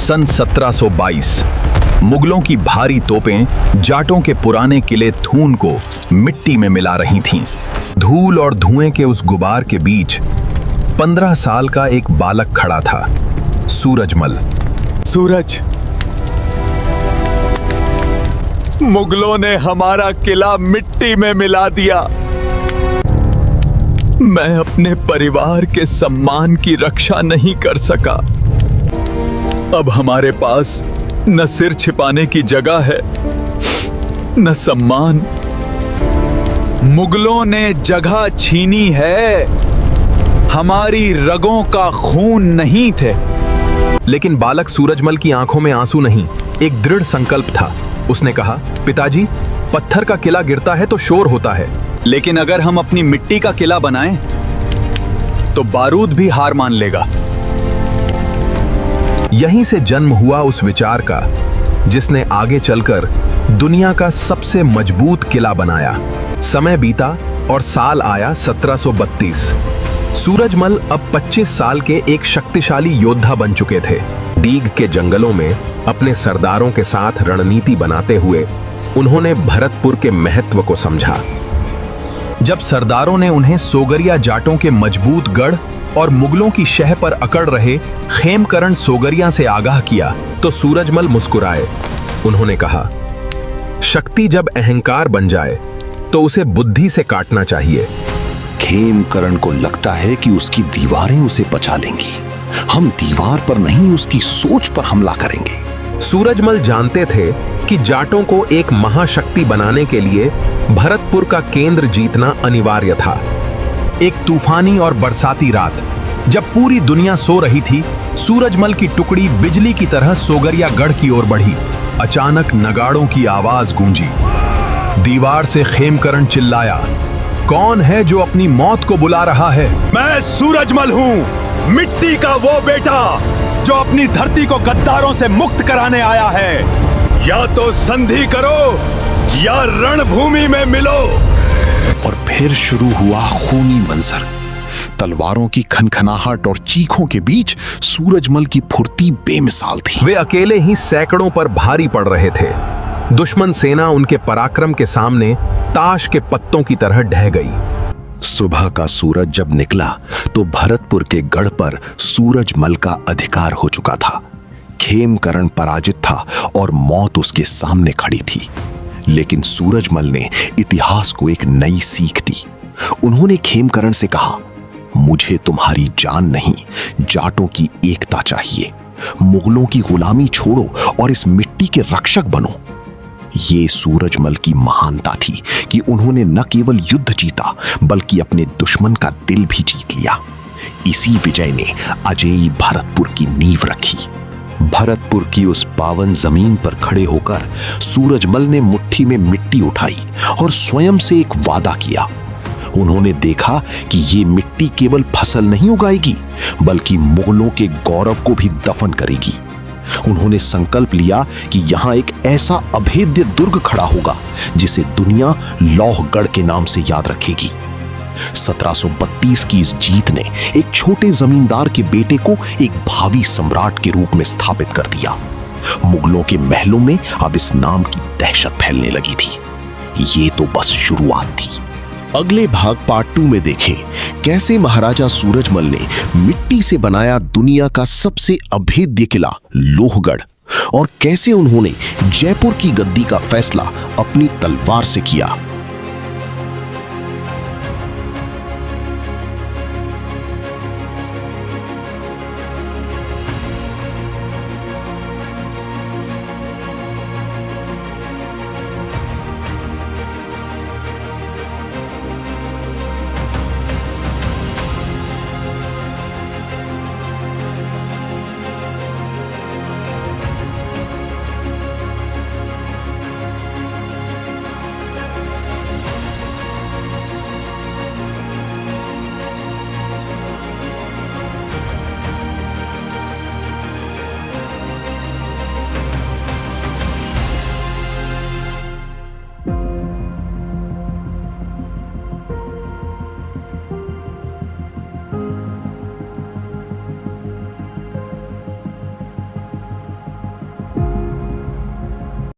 सन 1722 मुगलों की भारी तोपें जाटों के पुराने किले थून को मिट्टी में मिला रही थीं। धूल और धुएं के उस गुबार के बीच 15 साल का एक बालक खड़ा था, सूरजमल। सूरज, मुगलों ने हमारा किला मिट्टी में मिला दिया। मैं अपने परिवार के सम्मान की रक्षा नहीं कर सका। अब हमारे पास न सिर छिपाने की जगह है, न सम्मान। मुगलों ने जगह छीनी है, हमारी रगों का खून नहीं थे। लेकिन बालक सूरजमल की आंखों में आंसू नहीं, एक दृढ़ संकल्प था। उसने कहा, पिताजी, पत्थर का किला गिरता है तो शोर होता है, लेकिन अगर हम अपनी मिट्टी का किला बनाएं तो बारूद भी हार मान लेगा। यहीं से जन्म हुआ उस विचार का जिसने आगे चलकर दुनिया का सबसे मजबूत किला बनाया। समय बीता और साल आया 1732। सूरजमल अब 25 साल के एक शक्तिशाली योद्धा बन चुके थे। डीग के जंगलों में अपने सरदारों के साथ रणनीति बनाते हुए उन्होंने भरतपुर के महत्व को समझा। जब सरदारों ने उन्हें सोगरिया जाटों के मजबूत गढ़ और मुगलों की शह पर अकड़ रहे खेमकरण सोगरिया से आगाह किया तो सूरजमल मुस्कुराए। उन्होंने कहा, शक्ति जब अहंकार बन जाए तो उसे बुद्धि से काटना चाहिए। खेमकरण को लगता है कि उसकी दीवारें उसे बचा लेंगी। हम दीवार पर नहीं, उसकी सोच पर हमला करेंगे। सूरजमल जानते थे कि जाटों को एक महाशक्ति बनाने के लिए भरतपुर का केंद्र जीतना अनिवार्य था। एक तूफानी और बरसाती रात, जब पूरी दुनिया सो रही थी, सूरजमल की टुकड़ी बिजली की तरह सोगरिया गढ़ की ओर बढ़ी। अचानक नगाड़ों की आवाज गूंजी। दीवार से खेमकरण चिल्लाया, कौन है जो अपनी मौत को बुला रहा है? मैं सूरजमल हूँ, मिट्टी का वो बेटा जो अपनी धरती को गद्दारों से मुक्त कराने आया है। या तो संधि करो या रणभूमि में मिलो। और फिर शुरू हुआ खूनी मंजर। तलवारों की खनखनाहट और चीखों के बीच सूरजमल की फुर्ती बेमिसाल थी। वे अकेले ही सैकड़ों पर भारी पड़ रहे थे। दुश्मन सेना उनके पराक्रम के सामने ताश के पत्तों की तरह ढह गई। सुबह का सूरज जब निकला तो भरतपुर के गढ़ पर सूरजमल का अधिकार हो चुका था। खेमकरण पराजित था और मौत उसके सामने खड़ी थी। लेकिन सूरजमल ने इतिहास को एक नई सीख दी। उन्होंने खेमकरण से कहा, मुझे तुम्हारी जान नहीं, जाटों की एकता चाहिए। मुगलों की गुलामी छोड़ो और इस मिट्टी के रक्षक बनो। ये सूरजमल की महानता थी कि उन्होंने न केवल युद्ध जीता बल्कि अपने दुश्मन का दिल भी जीत लिया। इसी विजय ने अजेय भरतपुर की नींव रखी। भरतपुर की उस पावन जमीन पर खड़े होकर सूरजमल ने मुट्ठी में मिट्टी उठाई और स्वयं से एक वादा किया। उन्होंने देखा कि ये मिट्टी केवल फसल नहीं उगाएगी बल्कि मुगलों के गौरव को भी दफन करेगी। उन्होंने संकल्प लिया कि यहां एक ऐसा अभेद्य दुर्ग खड़ा होगा जिसे दुनिया लौहगढ़ के नाम से याद रखेगी। 1732 की इस जीत ने एक छोटे जमींदार के बेटे को एक भावी सम्राट के रूप में स्थापित कर दिया। मुगलों के महलों में अब इस नाम की दहशत फैलने लगी थी। ये तो बस शुरुआत थी। अगले भाग पार्ट 2 में देखें कैसे महाराजा सूरजमल ने मिट्टी से बनाया दुनिया का सबसे अभेद्य किला लोहगढ़ और कैसे उन्होंने जयपुर की गद्दी का फैसला अपनी तलवार से किया।